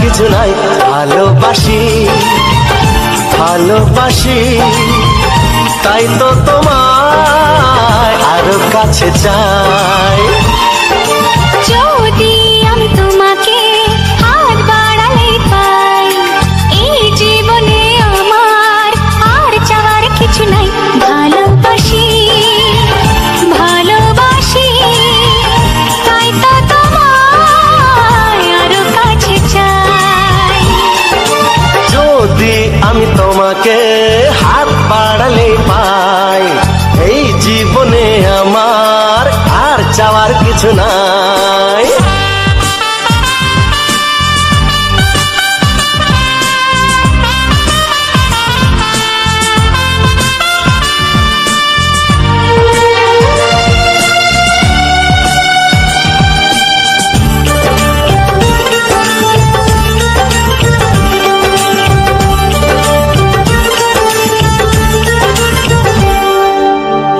কিছু নাই। ভালোবাসি ভালোবাসি তাই তো তোমায় আরো কাছে চাই। যদি আমি তোমাকে হাত বাড়ালে পাই, এই জীবনে আমার আর চাওয়ার কিছু নাই। ভালোবাসি ভালোবাসি তাই তো তোমায় আরো কাছে চাই। যদি আমি তোমাকে হাত বাড়ালে পাই, এই জীবনে আমার আর চাওয়ার কিছু নাই।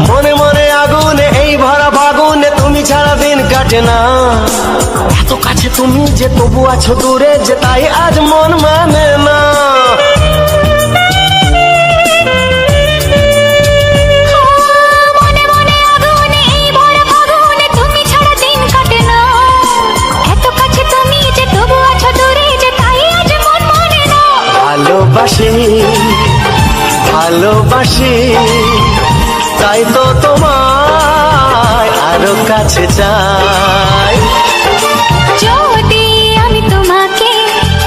মনে মনে আগুনে এই ভরা ফাগুনে তুমি ছাড়া দিন কাটে না। এত কাছে তুমি যে তবু আছো দূরে, যে তাই আজ মন মানে না। মনে মনে আগুনে এই ভরা ফাগুনে তুমি ছাড়া দিন কাটে না। এত কাছে তুমি যে তবু আছো দূরে, যে তাই আজ মন মানে না। ভালোবাসি ভালোবাসি তাই তো তোমায় আরো কাছে চাই। যদি আমি তোমাকে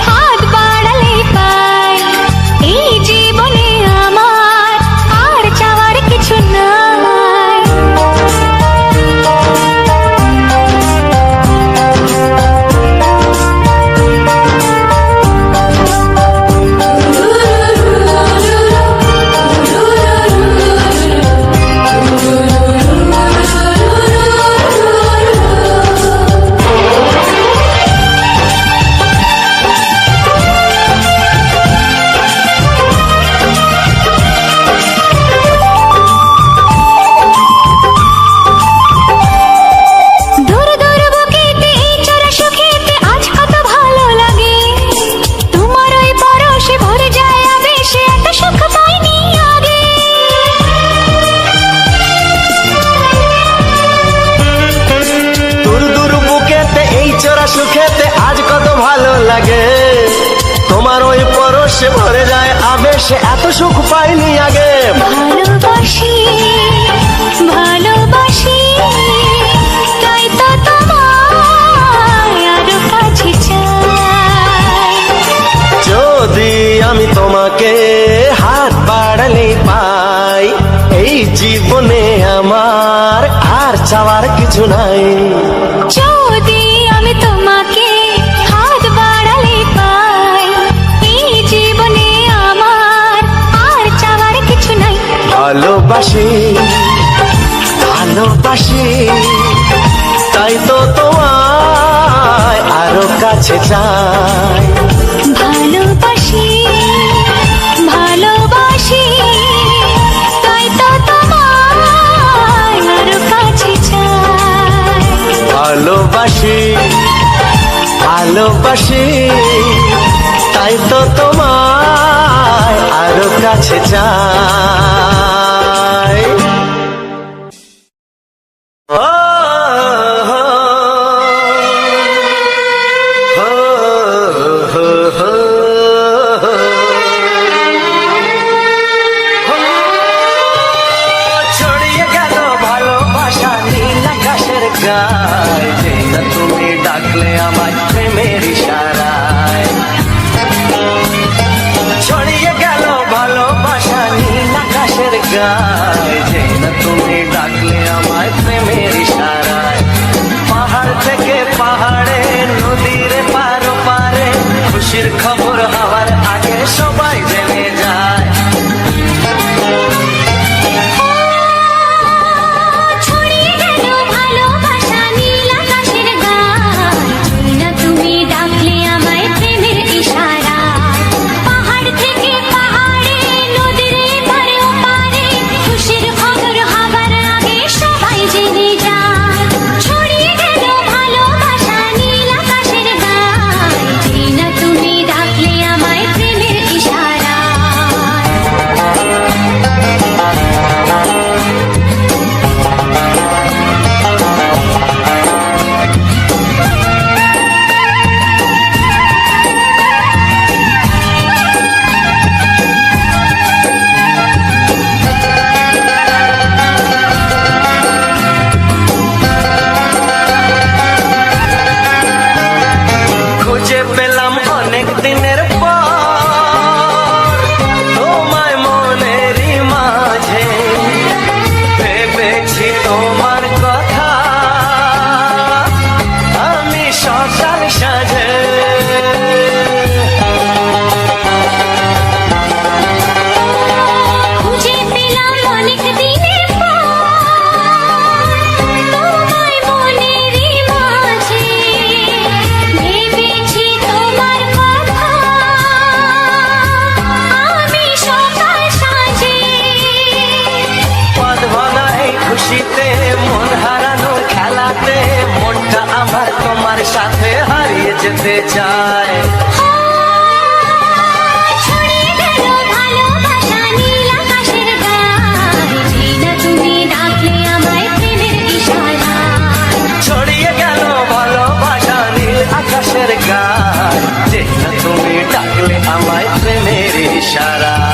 হাত বাড়ালে পাই, এই জীবনে আমার আর চাওয়ার কিছু নাই। দূর দূর বুকেতে এই চোরা সুখেতে আজ কত ভালো লাগে। তোমার ওই পরশে ভরে যায় আবেশে, এত সুখ পাইনি আগে। দূর দূর বুকেতে এই চোরা সুখেতে আজ কত ভালো লাগে। তোমার ওই পরশে ভরে যায় আবেশে, এত সুখ পাইনি আগে। ভালোবাসি ভালোবাসি তাই তো তোমায় আরো কাছে চাই। যদি আমি তোমাকে হাত বাড়ালে পাই, এই জীবনে আমার আর চাওয়ার কিছু নাই। যদি আমি তোমাকে হাত বাড়ালে পাই, এই জীবনে আমার আর চাওয়ার কিছু নাই। ভালোবাসি ভালোবাসি তাই তো তোমায় আরো কাছে চাই। ভালোবাসি ভালোবাসি তাই তো তোমায় আরো কাছে চাই। ভালোবাসি ভালোবাসি তাই তো তোমায় আরো কাছে চাই। ছড়িয়ে গেল ভালোবাসা নীল আকাশের গায়ে, যেই না তুমি ডাকলে আমায় প্রেমের ইশারায়। ছড়িয়ে গেল ভালোবাসা নীল আকাশের গায়ে, যেই না তুমি ডাকলে আমায় প্রেমের ইশারায়। পাহাড় থেকে পাহাড়ে নদীর পারো পারে, খুশির খবর হওয়ার আগে সবাই জেনে যায়। ছড়িয়ে গেল ভালোবাসা নীল আকাশের গায়ে, যেই না তুমি ডাকলে আমায় প্রেমের ইশারায়। পাহাড় থেকে পাহাড়ে নদীর এপারে ওপারে, খুশির খবর হবার আগে সবাই জেনে যায়। ছড়িয়ে গেল ভালোবাসা নীল আকাশের গায়ে, যেই না তুমি সাথে হারিয়ে যেতে চায়। ছড়িয়ে গেল ভালোবাসা নীল আকাশের গায়ে, যেই না তুমি ডাকলে আমায় প্রেমের ইশারায়। ছড়িয়ে গেল ভালোবাসা নীল আকাশের গায়, যে না তুমি ডাকলে আমায় প্রেমের ইশারায়।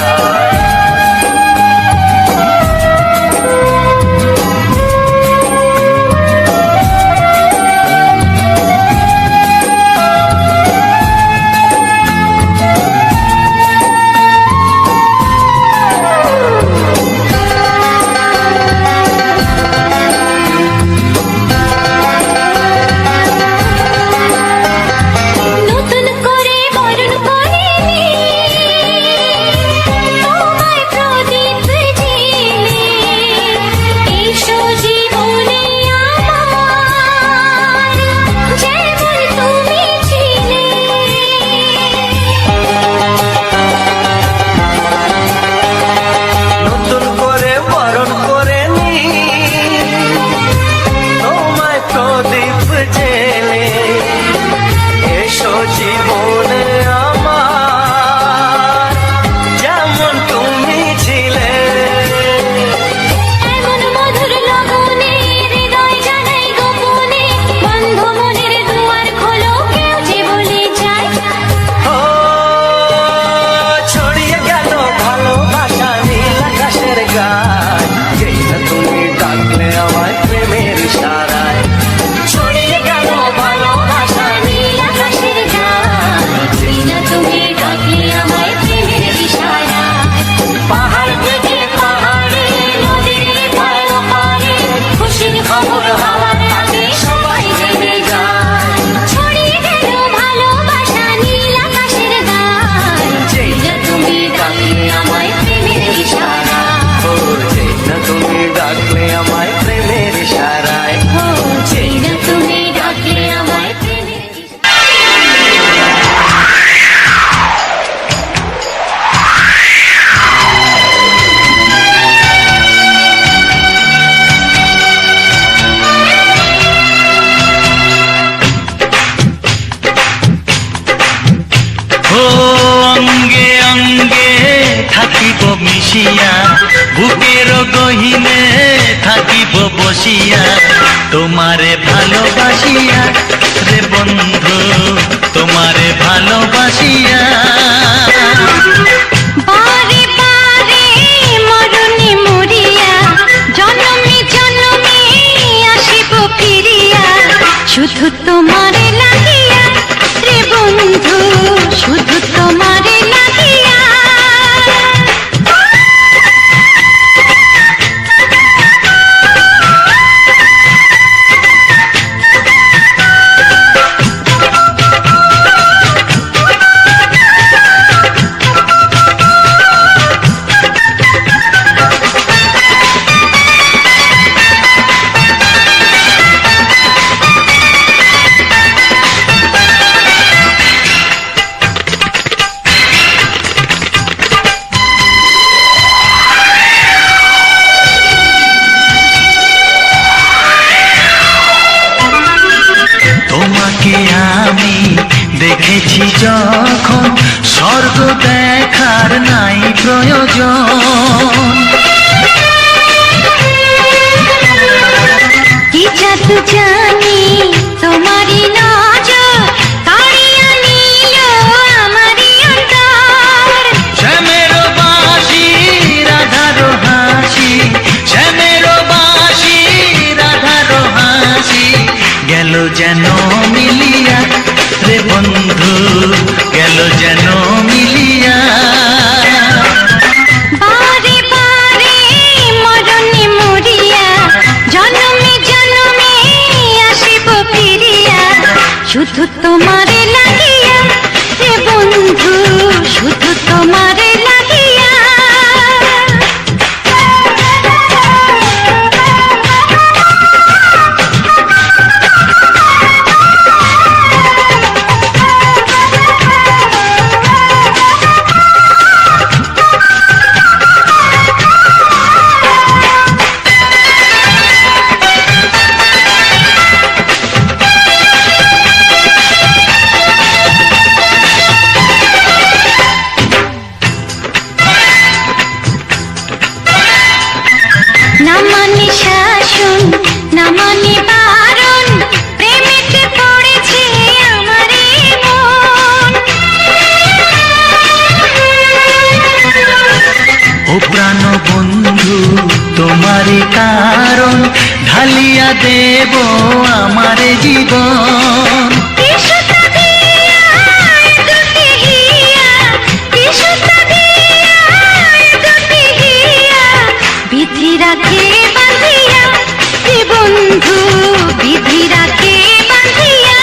নতুন করে বরণ করে নে, তোমায় প্রদীপ জেলে, এসো জীবনে আমার, যেমন তুমি ছিলে। নতুন করে বরণ করে নি তোমায় প্রদীপ জেলে, এসো জীবনে আমার, যেমন তুমি ছিলে। এমন মধুর লগনে হৃদয় জানাই গোপনে, বন্ধ মনের দুয়ার খোলো, কেউ যে বলে যায়। ও ছড়িয়ে গেল ভালোবাসা নীল আকাশের গায়, যেই না তুমি ডাকলে আমায় প্রেমের ইশারায়। ছড়িয়ে গেল ভালোবাসা নীল আকাশের গায়, যেই না তুমি ডাকলে আমায় প্রেমের ইশারায়। পাহাড় থেকে পাহাড়ে নদীর পার পারে খুশির খবর হওয়ার আগে সবাই জেনে যায়। ছড়িয়ে গেল ভালোবাসা নীল আকাশের গায়ে, যেই না তুমি ডাকলে আমায় প্রেমের ইশারায়। ও যেই না তুমি ডাকলে আমায় প্রেমের ইশারায়। ও যেই না তুমি ডাকলে আমায় প্রেমের ইশারায়। ও অঙ্গে অঙ্গে থাকিব মিশিয়া, বুকের গহিনে থাকিব বসিয়া, তোমারে ভালোবাসিয়া রে বন্ধু, তোমারে ভালোবাসিয়া। বারে বারে মরণে মরিয়া, জনমে জনমে আসিব ফিরিয়া, শুধু তোমারে লাগিয়া রে বন্ধু, শুধু তোমারে লাগিয়া। তোমাকে আমি দেখেছি যখন, স্বর্গ দেখার নাই প্রয়োজন। কি জাদু জানি তোমারই নজর, কাড়িয়া নিল আমারই অন্তর। শ্যামের বাঁশি রাধার হাসি, শ্যামের বাঁশি রাধার হাসি, গেল যেন মিলিয়া রে বন্ধু, গেল যেন মিলিয়া। বারে বারে মরণে মরিয়া, জনমে জনমে আসিব ফিরিয়া, শুধু তোমারে লাগিয়া রে বন্ধু, শুধু তোমারে লাগিয়া। না মানে শাসন না মানে বারণ, প্রেমেতে পড়েছে আমার এই মন। ও প্রাণ বন্ধু তোমারই কারণ, ঢালিয়া দেব আমার জীবন। বিধি রাখে বাঁধিয়া হে বন্ধু, বিধি রাখে বাঁধিয়া।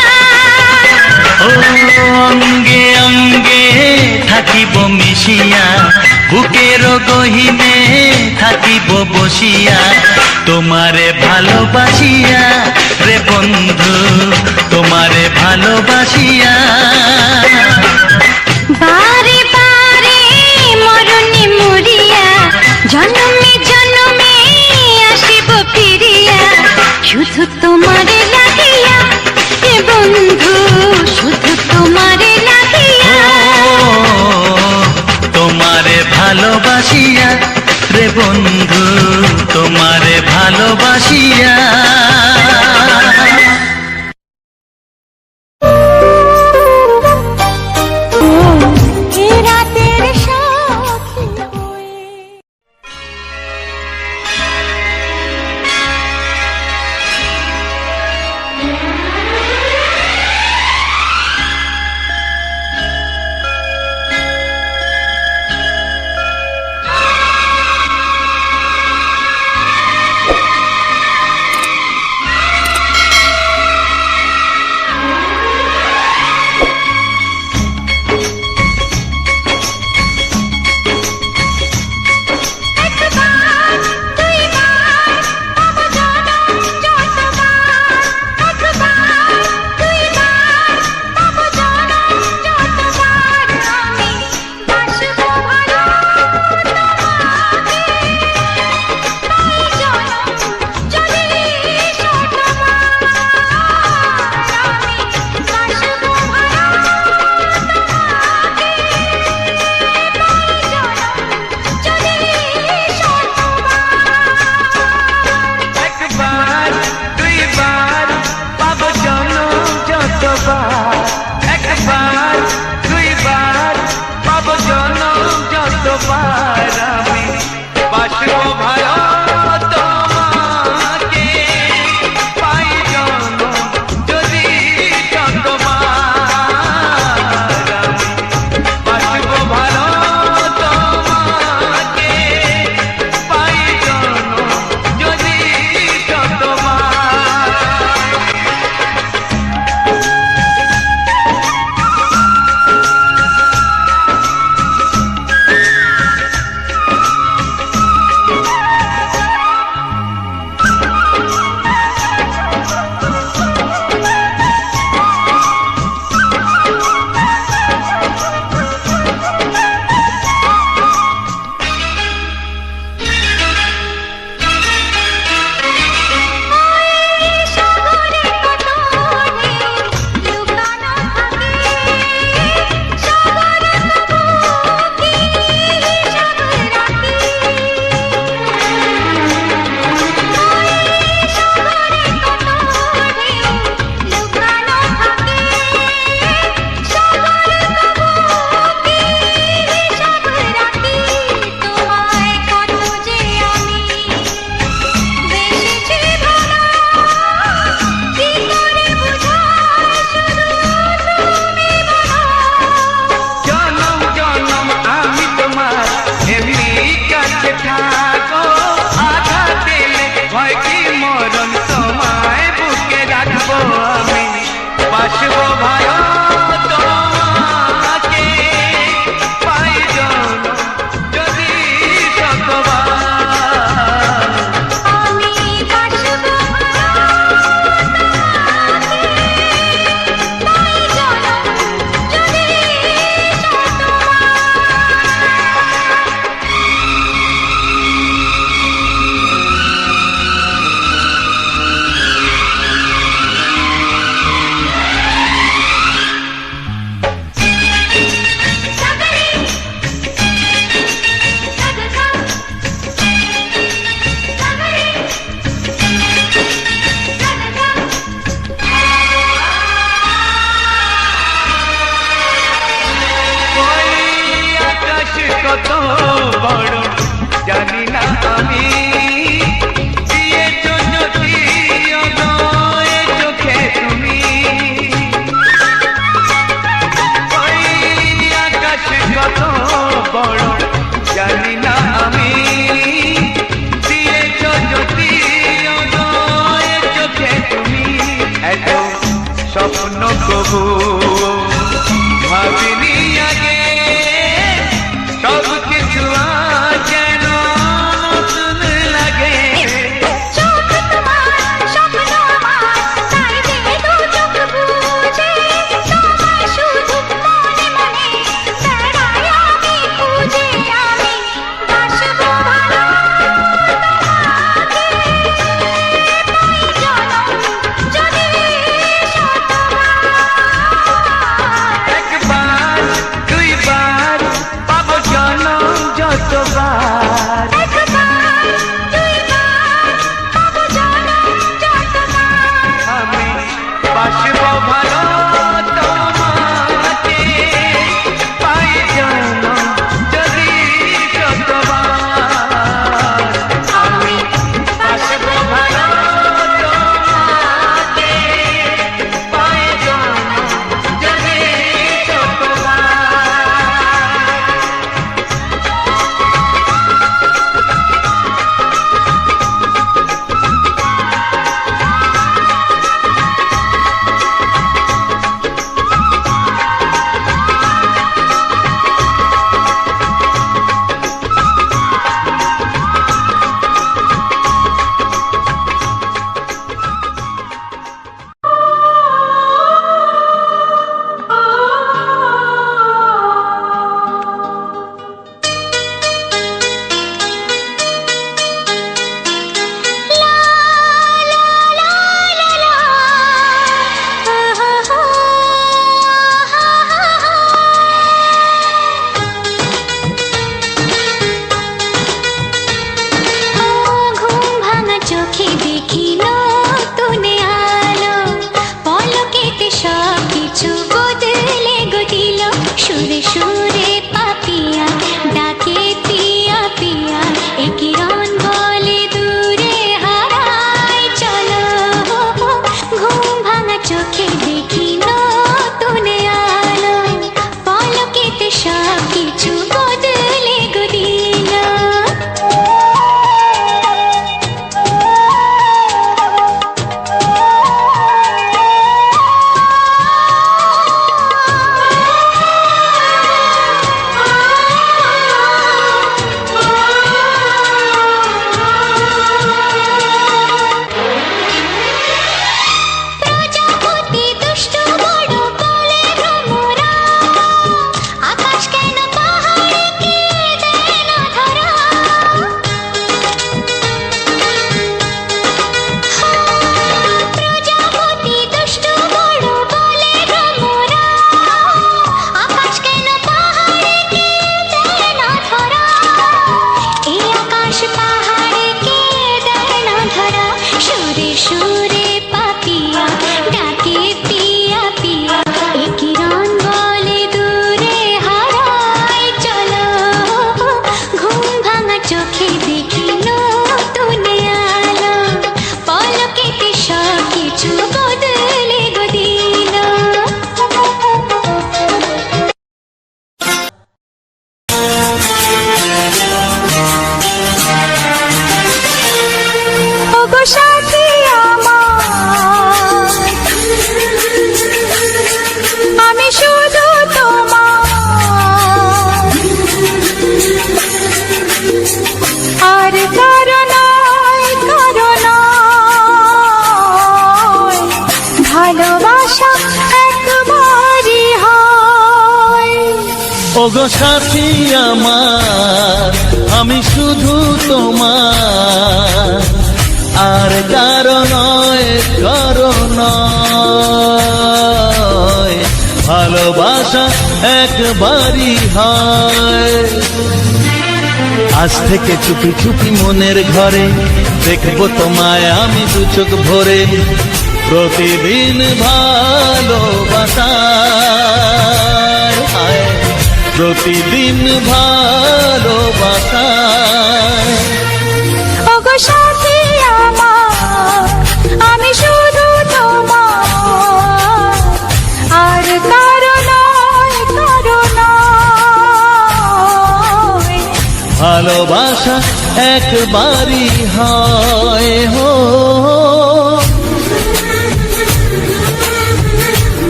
ও অঙ্গে অঙ্গে থাকিব মিশিয়া, বুকের গহিনে থাকিব বসিয়া, তোমারে ভালোবাসিয়া রে বন্ধু, তোমারে ভালোবাসিয়া। বারে বারে মরণে মরিয়া, জন্মে জন্মে আসিব ফিরিয়া, শুধু তোমারে লাগিয়া হে বন্ধু, শুধু তোমারে লাগিয়া। তোমারে ভালোবাসিয়া রে বন্ধু, তোমারে ভালোবাসিয়া। রাতের সাথী হয়ে ওগো সাথী আমার, আমি শুধু তোমার, আর কারো নয়, কারো নয়, ভালোবাসা একবারই হয়। ওগো সাথী আমার, আমি শুধু তোমার, আর কারো নয়, কারো নয়, ভালোবাসা একবারই হয়। আজ থেকে চুপি চুপি মনের ঘরে দেখবো তোমায় আমি দু চোখ ভরে, প্রতিদিন ভালোবাসায়, প্রতিদিন ভালোবাসায়। ওগো সাথী আমার, আমি শুধু তোমার, আর কারো নয়, কারো নয়, ভালোবাসা একবারই হয় হো।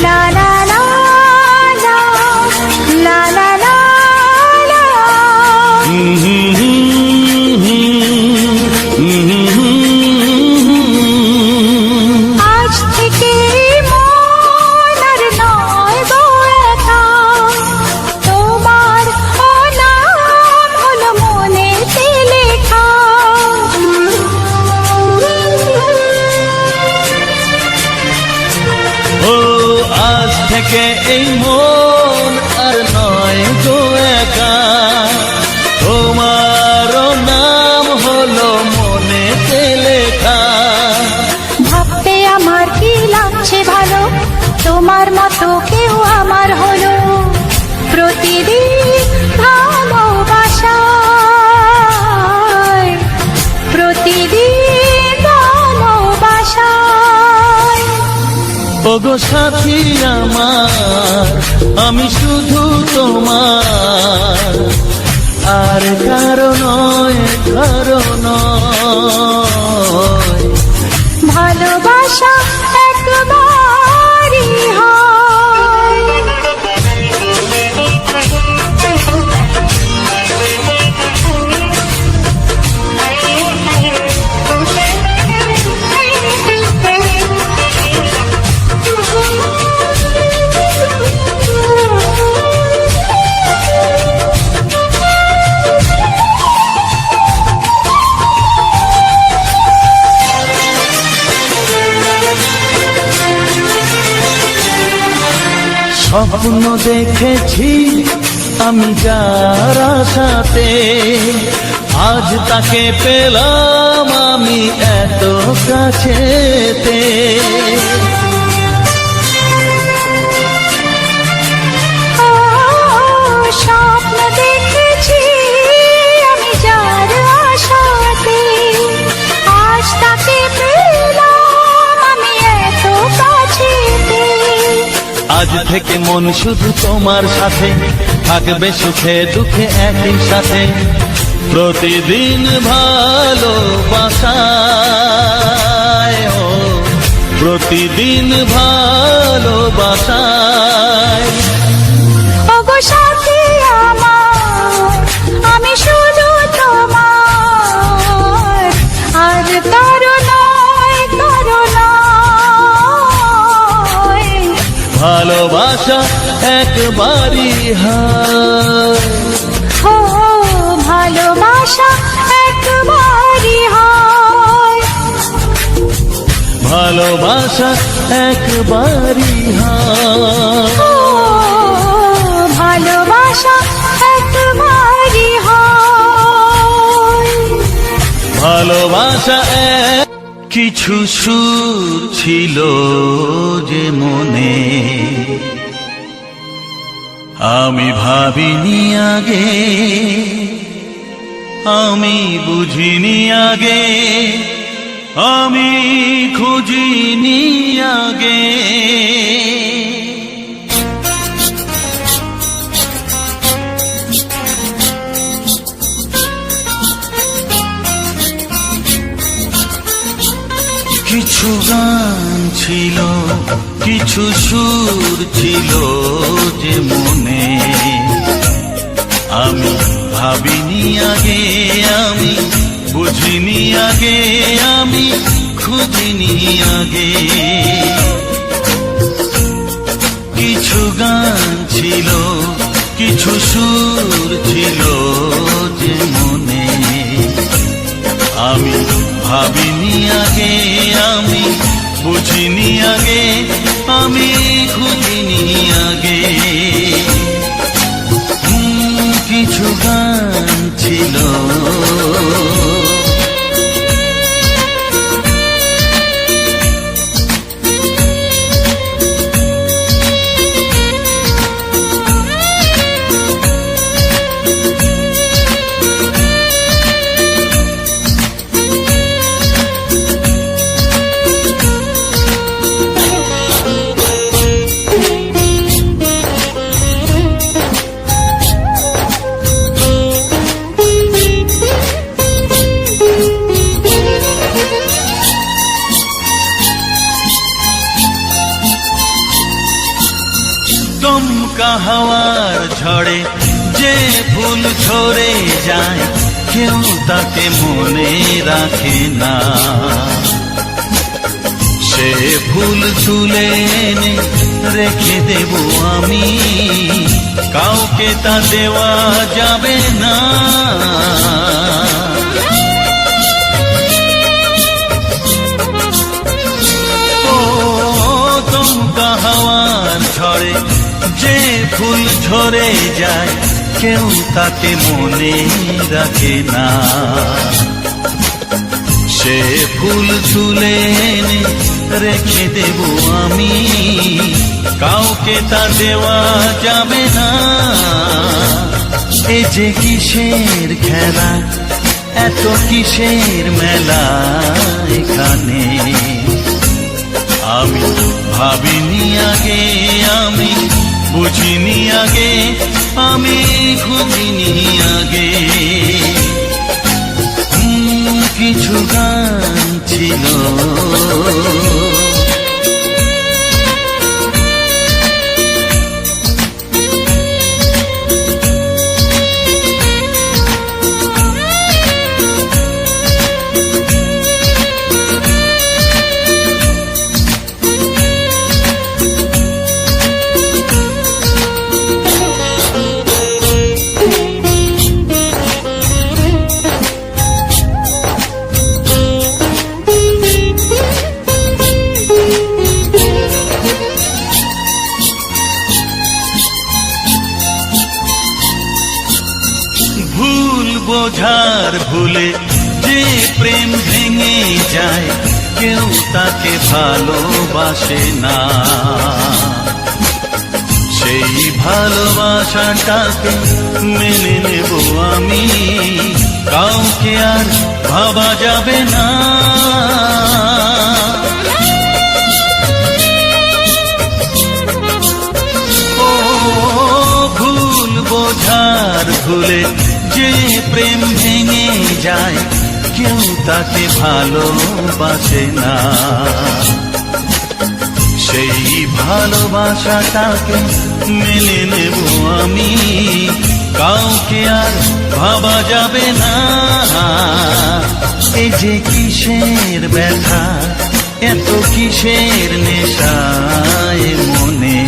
লা লা লা লা, লা লা লা লা। আজ থেকে মন আর নয় গো একা, তোমার ও নাম হলো মনেতে লেখা। ও আজ থেকে এই মন আর নয় গো একা, তোমারও নাম হলো মনেতে লেখা। ভাবতে আমার কি লাগছে ভালো, তোমার মতো কেউ আমার হলো। প্রতিদিন ভালোবাসায়, প্রতিদিন ভালোবাসায়। ওগো সাথী আমার, আমি শুধু তোমার, আর কারো নয়, কারো নয়, ভালোবাসা একবারই হয়। স্বপ্ন দেখেছি আমি যার সাথে, আজ তাকে পেলাম আমি এত কাছেতে। ও, স্বপ্ন দেখেছি আমি যার আশাতে, আজ তাকে পেলাম আমি এত কাছেতে। আজ থেকে মন শুধু তোমার সাথে, থাকবে সুখে দুঃখে একই সাথে, প্রতিদিন ভালোবাসায়, ও প্রতিদিন ভালোবাসায়। ওগো সাথী আমার, আমি শুধু তোমার, আর কারো নয়, কারো নয়, ভালোবাসা একবারই হয়। ও ভালোবাসা একবারই হয়। ভালোবাসা একবারই হয়। ও ভালোবাসা একবারই হয়। ভালোবাসা এক। কিছু সুর ছিল যে মনে, আমি ভাবিনি আগে, আমি বুঝিনি আগে, আমি খুঁজিনি আগে। কিছু গান ছিল, কিছু সুর ছিল যে মনে, আমি ভাবিনি আগে, আমি বুঝিনি আগে, আমি খুঁজিনি আগে। কিছু গান ছিল, কিছু সুর ছিল যে মনে, আমি ভাবিনি আগে, আমি বুঝিনি আগে, আমি খুঁজিনি আগে। কিছু গান ছিল। দমকা হাওয়ার ঝড়ে যে ফুল ঝরে যায়, কেউ তাকে মনে রাখে না। সে ফুল তুলে এনে রেখে দেব আমি, কাউকে তা দেওয়া যাবে না। ও দমকা হাওয়ার ঝড়ে যে ফুল ঝরে যায়, কেউ তাকে মনে রাখে না। সে ফুল তুলে এনে রেখে দেব আমি, কাউকে তা দেওয়া যাবে না। এ যে কিসের খেলা, এত কিসের মেলা এখানে, আমি ভাবিনি আগে, আমি বুঝিনি আগে, আমি খুঁজিনি আগে। কিছু গান ছিল। ভুল বোঝার ভুলে যে প্রেম ভেঙে যায়, কেউ তাকে ভালোবাসে না। সেই ভালোবাসাটাকে মেনে নেব আমি, কাউকে আর ভাবা যাবে না। ও ভুল বোঝার ভুলে যে প্রেম ভেঙে যায়, কেউ তাকে ভালোবাসে না। সেই ভালোবাসাটাকে মেনে নেব আমি, কাউকে আর ভাবা যাবে না। এই যে কিসের ব্যথা, এত কিসের নেশায় মনে,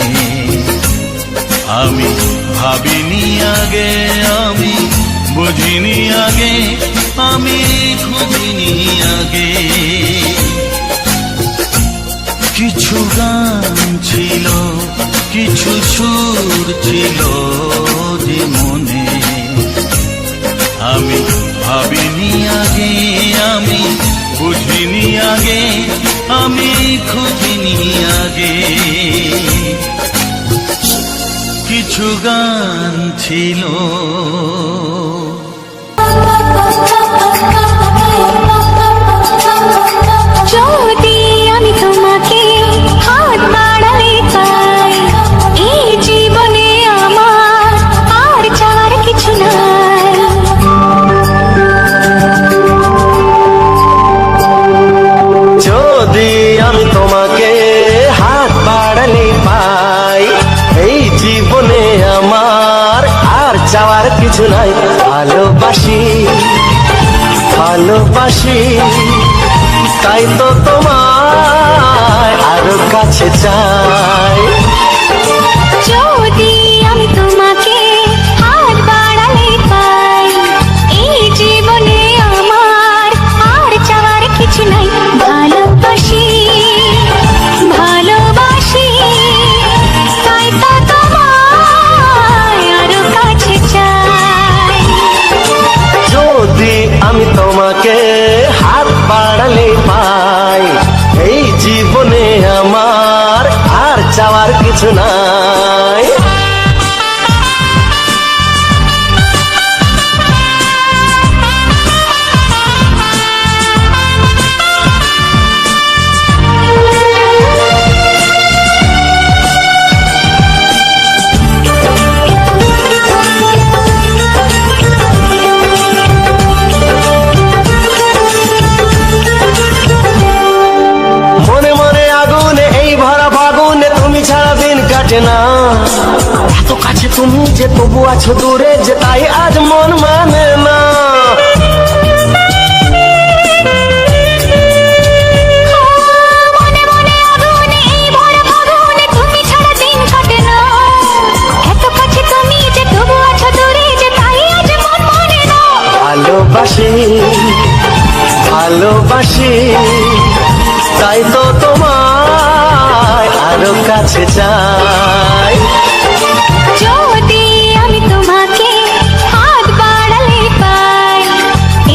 আমি ভাবিনি আগে, আমি বুঝিনি আগে, আমি খুঁজিনি আগে। কিছু গান ছিল, কিছু সুর ছিল যে মনে, আমি ভাবিনি আগে, আমি বুঝিনি আগে, আমি খুঁজিনি আগে। কিছু গান ছিল। যদি আমি তোমাকে হাত বাড়ালে পাই, এই জীবনে আমার আর চাওয়ার কিছু নাই। যদি আমি তোমাকে হাত বাড়ালে পাই, এই জীবনে আমার আর চাওয়ার কিছু নাই। ভালোবাসি ভালোবাসি, তাই তো তোমায় আরো কাছে চাই। যদি আমি তোমাকে হাত বাড়ালে পাই, এই জীবনে আমার আর চাওয়ার কিছু নাই। ভালোবাসি ভালোবাসি, তাই তো তোমায় আরো কাছে চাই। যদি আমি তোমাকে হাত বাড়ালে পাই, এই জীবনে আমার আর চাওয়ার কিছু নাই। মনে মনে আগুনে এই ভরা ফাগুনে তুমি ছাড়া দিন কাটে না। এত কাছে তুমি যে তবু আছো দূরে, যে তাই আজ মন মানে না। মনে মনে আগুনে এই ভরা ফাগুনে তুমি ছাড়া দিন কাটে না। এত কাছে তুমি যে তবু আছো দূরে, যে তাই আজ মন মানে না। ভালোবাসি ভালোবাসি, তাই তো তোমায় আরো কাছে চাই। যদি আমি তোমাকে হাত বাড়ালে পাই,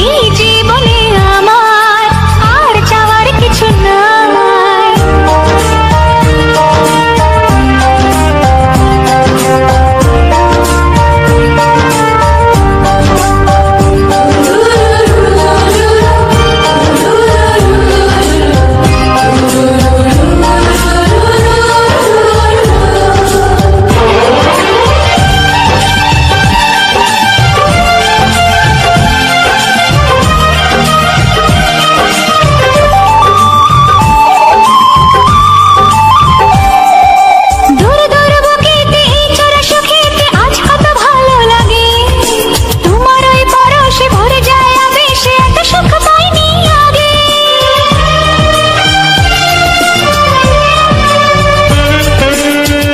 এই জীবনে আমার আর চাওয়ার কিছু নাই। দূর দূর বুকেতে এই চোরা সুখেতে আজ কত ভালো লাগে। তোমার ওই পরশে ভরে যায় আবেশে, এত সুখ পাইনি আগে।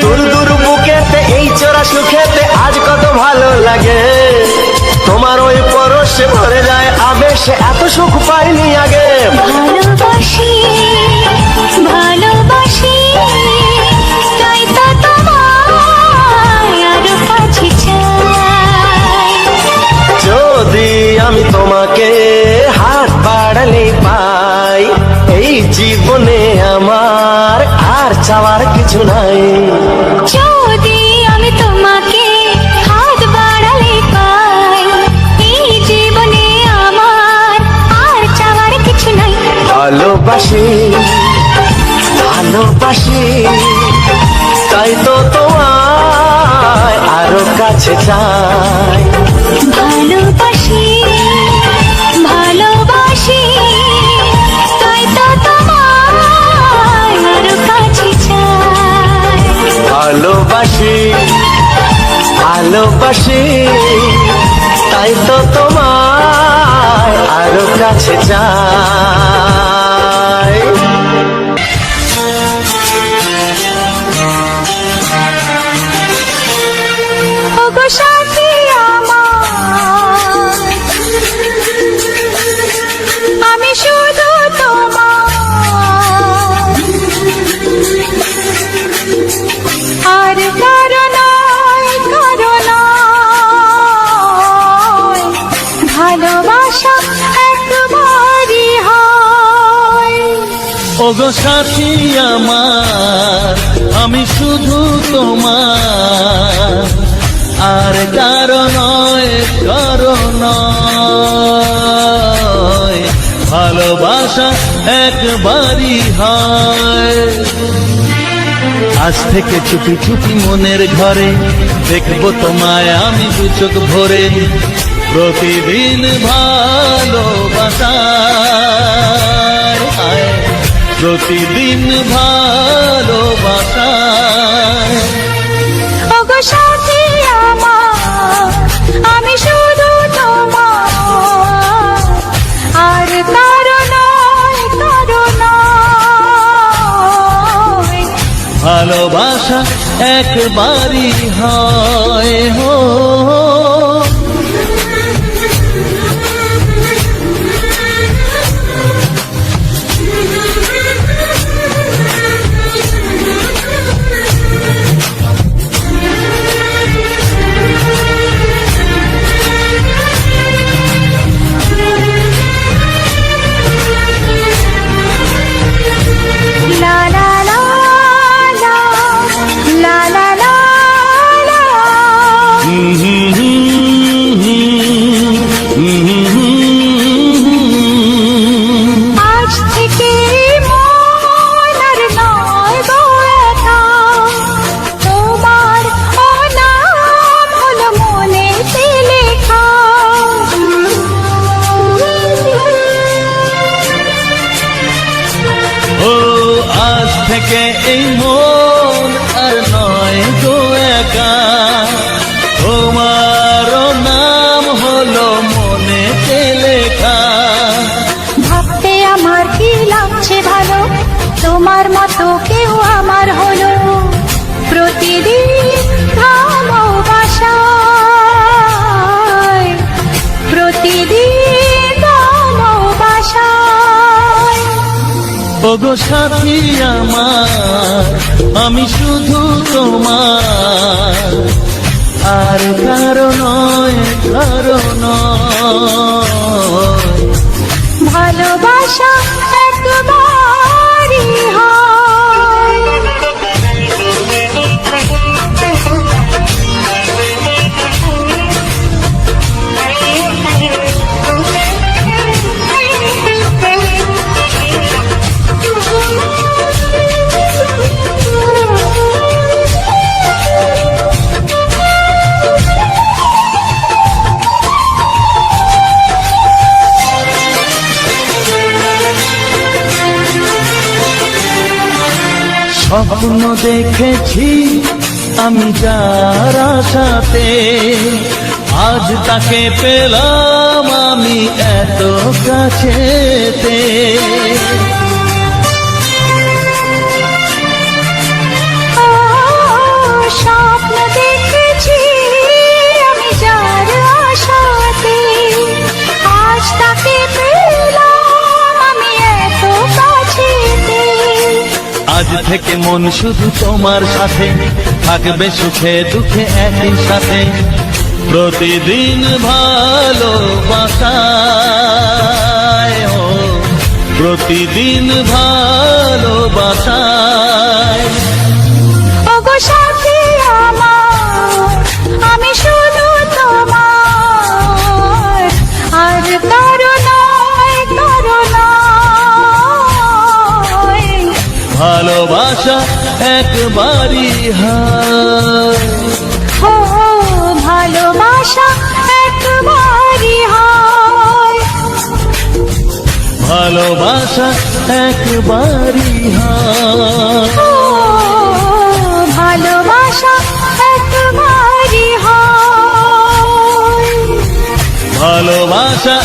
দূর দূর বুকেতে এই চোরা সুখেতে আজ কত ভালো লাগে। তোমার ওই পরশে ভরে যায় আবেশে, এত সুখ পাইনি আগে। ভালোবাসি ভালোবাসি, তাই তো তোমায় আরো কাছে চাই। যদি আমি তোমাকে হাত বাড়ালে পাই, এই জীবনে আমার আর চাওয়ার কিছু নাই। যদি আমি তোমাকে হাত বাড়ালে পাই, এই জীবনে আমার আর চাওয়ার কিছু নাই। ভালোবাসি ভালোবাসি, তাই তো তোমায় আরো কাছে চাই। ভালোবাসি ভালোবাসি, তাই তো তোমায় আরো কাছে চাই। ভালোবাসি ভালোবাসি, তাই তো তোমায় আরো কাছে চাই। ওগো সাথী আমার, আমি শুধু তোমার, আর কারো নয় কারো নয়। ভালোবাসা একবারই হয়। ওগো সাথী আমার, আমি শুধু তোমার, আর কারো নয় কারো নয়। ভালোবাসা একবারই হয়। আজ থেকে চুপি চুপি মনের ঘরে দেখবো তোমায় আমি দু চোখ ভরে, প্রতিদিন ভালোবাসায়, প্রতিদিন ভালোবাসায়। ওগো সাথী আমার, আমি শুধু তোমার, আর কারো নয়, কারো নয়। ভালোবাসা একবারই হয় হো। লা লা লা লা, লা লা লা লা। আজ থেকে মন আর নয় গো একা, তোমার নাম হলো মনেতে লেখা। ও আজ থেকে এই মন আর নয় গো একা, তোমার নাম হলো মনেতে লেখা। ভাবতে আমার কি লাগছে ভালো, তোমার মতো কেউ আমার হলো। প্রতিদিন ভালোবাসায়, প্রতিদিন ভালোবাসায়। ওগো সাথী আমার, আমি শুধু তোমার, আর কারো নয়, কারো নয়। ভালোবাসা একবারই হয়। স্বপ্ন দেখেছি আমি যার আশাতে, আজ তাকে পেলাম আমি এত কাছেতে। স্বপ্ন দেখেছি আমি যার আশাতে, আজ তাকে পেলাম আমি এত কাছেতে। আজ থেকে মন শুধু তোমার সাথে, থাকবে সুখে দুঃখে একই সাথে, প্রতিদিন ভালোবাসায়, ও প্রতিদিন ভালোবাসায়। ওগো সাথী আমার, আমি শুধু তোমার, আর কারো নয়, কারো নয়। ভালোবাসা একবারই হয়। ও ভালোবাসা একবারই হয়। ভালোবাসা একবারই হয়। ও ভালোবাসা একবারই হয়। ভালোবাসা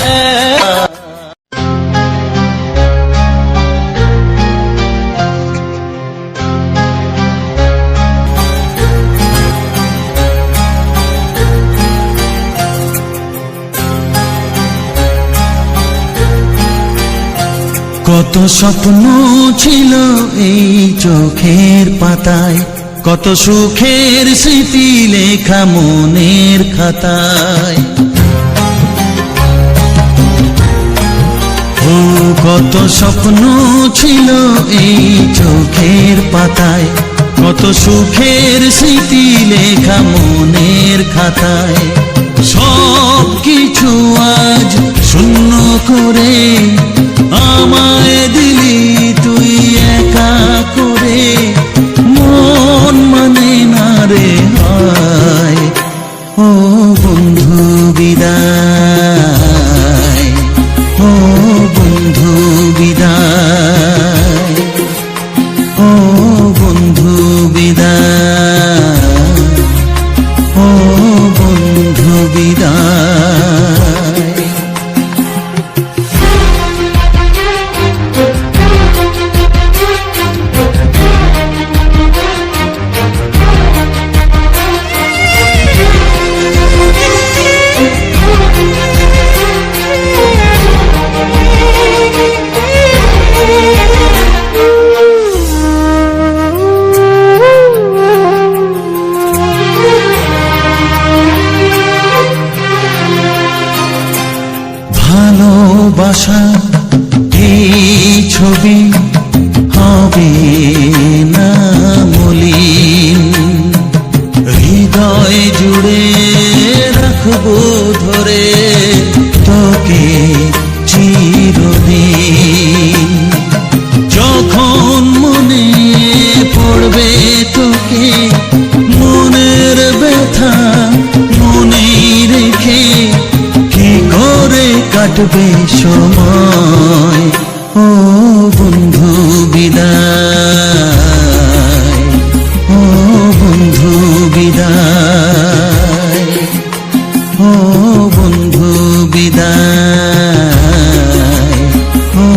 কত স্বপ্ন ছিল এই চোখের পাতায়, কত সুখের স্মৃতি লেখা মনের খাতায়। ও কত স্বপ্ন ছিল এই চোখের পাতায়, কত সুখের স্মৃতি লেখা মনের খাতায়। সব কিছু আজ শূন্য করে ভালোবাসা এই ছবি হবে না মলিন, হৃদয় জুড়ে রাখবো ধরে তোকে চিরদিন। যখন মনে পড়বে তোকে, মনের ব্যথা মনে রেখে কি করে কাটবে সময়। ও বন্ধু বিদায়, ও বন্ধু বিদায়, ও বন্ধু বিদায়, ও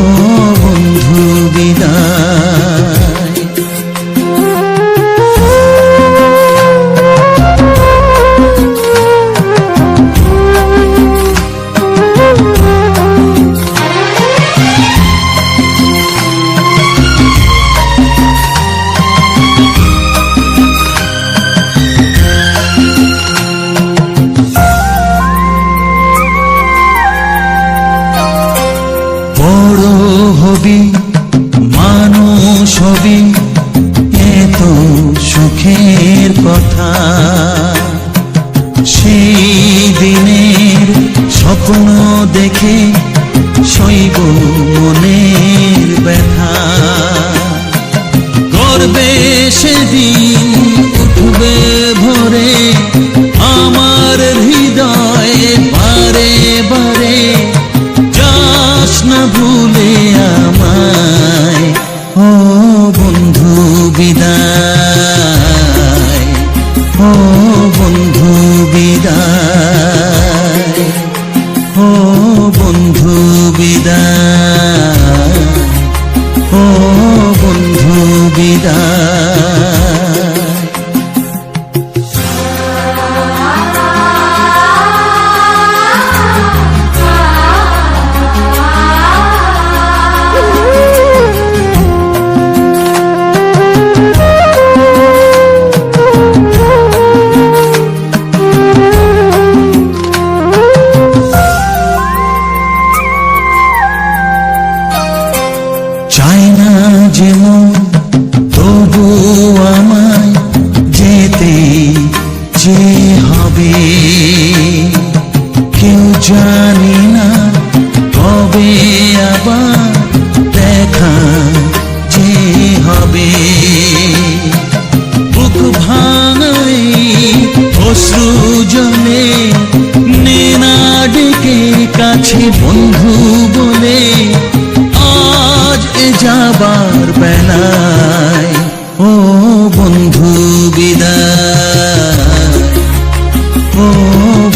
বন্ধু বিদায়। বড় হবি মানুষ হবি, এত সুখের কথা, সেই দিনের স্বপ্ন দেখে সইব মনের ব্যথা। গর্বে সেদিন উঠবে ভরে আমার হৃদয়, বারে বারে যাস না ভুলে আমায়। ও বন্ধু বিদায়, ও বন্ধু বিদায়, ও বন্ধু বিদায়, ও বন্ধু বিদায়। চাই না যেমন তবু আমায় যেতে যে হবে, কেউ জানি না কবে আবার দেখা যে হবে। বুক ভাঙাই অশ্রু জলে নে না ডেকে কাছে বন্ধু বলে, আজ এ যাবার বেলায়। ও বন্ধু বিদায়, ও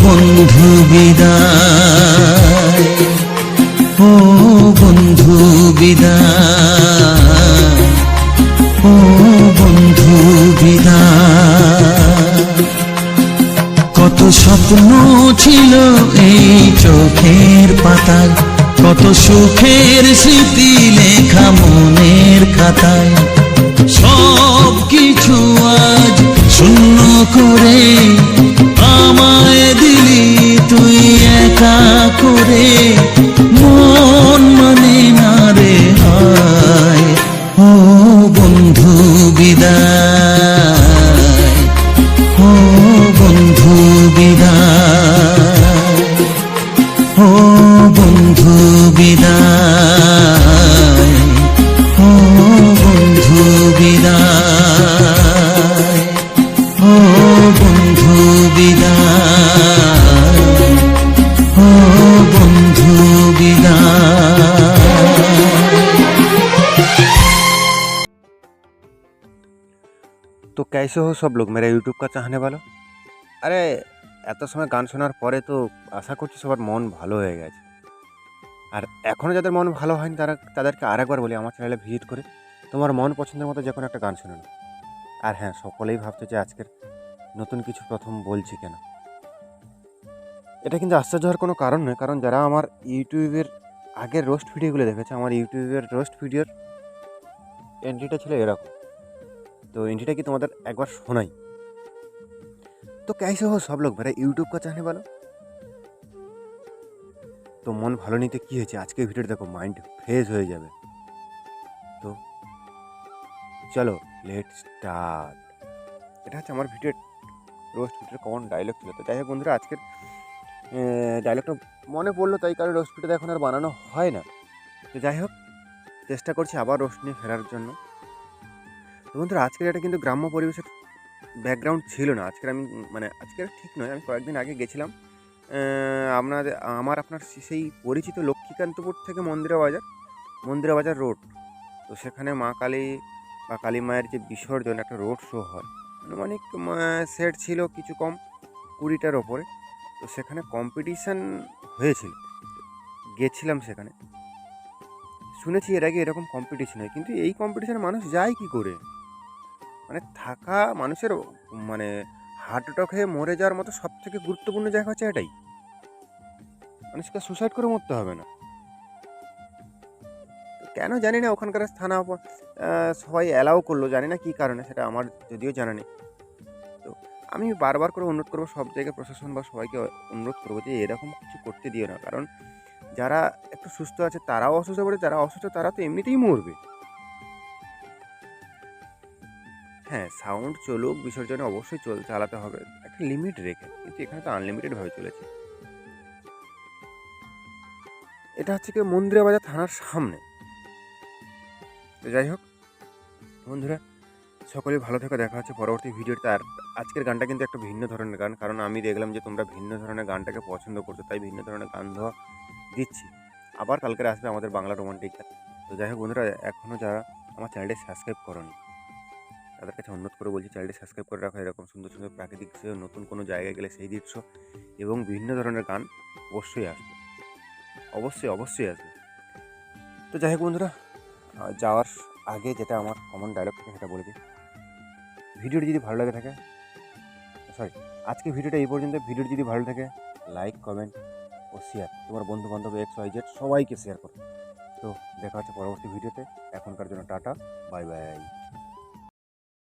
বন্ধু বিদায়, ও বন্ধু বিদায়, ও বন্ধু বিদায়। কত স্বপ্ন ছিল এই চোখের পাতায়, কত সুখের স্মৃতি লেখা মনের খাতায়, সব কিছু আজ শূন্য করে আমায় দিলি তুই একা করে। মন মানে না রে হায়। ও বন্ধু বিদায়, ও বন্ধু বিদায়, ও বন্ধু বিদায়, ও বন্ধু বিদায়, ও বন্ধু বিদায়, ও বন্ধু বিदाय। तो कैसे हो सब लोग मेरा यूट्यूब का चाहने वालों। আরে এত সময় গান শোনার পরে তো আশা করছি সবার মন ভালো হয়ে গেছে। আর এখনও যাদের মন ভালো হয়নি তাদেরকে আরেকবার বলি আমার চ্যানেলে ভিজিট করে তোমার মন পছন্দের মতো যে কোনো একটা গান শুনে নাও। আর হ্যাঁ, সকলেই ভাবছে যে আজকের নতুন কিছু প্রথম বলছি কেন। এটা কিন্তু আশ্চর্য হওয়ার কোনো কারণ নয়, কারণ যারা আমার ইউটিউবের আগের রোস্ট ভিডিওগুলো দেখেছে, আমার ইউটিউবের রোস্ট ভিডিওর এন্ট্রিটা ছিল এরকম। তো এন্ট্রিটা কি তোমাদের একবার শোনাই। तो कैसे हो सब लोग मेरा यूट्यूब का चाहने वालों। তো মন ভালো নিতে কী হয়েছে, আজকে ভিডিওটা দেখো, মাইন্ড ফ্রেশ হয়ে যাবে। তো চলো লেট স্টার্ট। এটা হচ্ছে আমার ভিডিওর রোস্ট ভিডিওর কমন ডায়লগ ছিল। তো যাই হোক বন্ধুরা, আজকের ডায়লগটা মনে পড়লো, তাই কারণে রোস্ট ভিডিওটা এখন আর বানানো হয় না। তো যাই হোক, চেষ্টা করছি আবার রোস্ট নিয়ে ফেরার জন্য। তো বন্ধুরা, আজকের এটা কিন্তু গ্রাম্য পরিবেশের ব্যাকগ্রাউন্ড ছিল না। আজকের আমি আজকের ঠিক নয়, আমি কয়েকদিন আগে গেছিলাম আপনার সেই পরিচিত লক্ষ্মীকান্তপুর থেকে মন্দিরা বাজার রোড। তো সেখানে মা কালী বা কালী মায়ের যে বিসর্জন, একটা রোড শো হয়, আনুমানিক সেট ছিল কিছু কম 20টার ওপরে। তো সেখানে কম্পিটিশান হয়েছিল, গেছিলাম সেখানে। শুনেছি এর আগে এরকম কম্পিটিশন হয়, কিন্তু এই কম্পিটিশানে মানুষ যায় কী করে? থাকা মানুষের হার্ট অ্যাটাক হয়ে মরে যাওয়ার মতো সব থেকে গুরুত্বপূর্ণ জায়গা হচ্ছে এটাই। মানুষকে সুসাইড করে মরতে হবে না। কেন জানি না, ওখানকার থানা সবাই অ্যালাউ করলো, জানি না কী কারণে, সেটা আমার যদিও জানা নেই। তো আমি বারবার করে অনুরোধ করবো সব জায়গায় প্রশাসন বা সবাইকে অনুরোধ করবো যে এরকম কিছু করতে দিও না। কারণ যারা একটু সুস্থ আছে তারাও অসুস্থ পড়ে, যারা অসুস্থ তারা তো এমনিতেই মরবে। হ্যাঁ, সাউন্ড চলুক, বিসর্জনে অবশ্যই চালাতে হবে একটা লিমিট রেখে, কিন্তু এখানে তো আনলিমিটেডভাবে চলেছে। এটা হচ্ছে কি মন্দিরা বাজার থানার সামনে। তো যাই হোক বন্ধুরা, সকলেই ভালো থেকে দেখা হচ্ছে পরবর্তী ভিডিওতে। আর আজকের গানটা কিন্তু একটা ভিন্ন ধরনের গান, কারণ আমি দেখলাম যে তোমরা ভিন্ন ধরনের গানটাকে পছন্দ করছো, তাই ভিন্ন ধরনের গান ধোয়া দিচ্ছি। আবার কালকে আসবে আমাদের বাংলা রোমান্টিক গান। তো যাই হোক বন্ধুরা, এখনও যারা আমার চ্যানেলটি সাবস্ক্রাইব করোনি তাদের কাছে অনুরোধ করে বলছি, চ্যানেলটি সাবস্ক্রাইব করে রাখো। এরকম সুন্দর সুন্দর প্রাকৃতিক দৃশ্য, নতুন কোনো জায়গায় গেলে সেই দৃশ্য এবং বিভিন্ন ধরনের গান অবশ্যই আসবে, অবশ্যই আসবে। তো যাই হোক বন্ধুরা, যাওয়ার আগে যেটা আমার কমন ডায়লগ থাকে সেটা বলেছি, ভিডিওটি যদি ভালো লাগে থাকে, আজকে ভিডিওটা এই পর্যন্ত। ভিডিওটি যদি ভালো থাকে, লাইক, কমেন্ট ও শেয়ার, তোমার বন্ধু বান্ধব XYZ সবাইকে শেয়ার করো। তো দেখা হচ্ছে পরবর্তী ভিডিওতে। এখনকার জন্য টাটা, বাই বাই।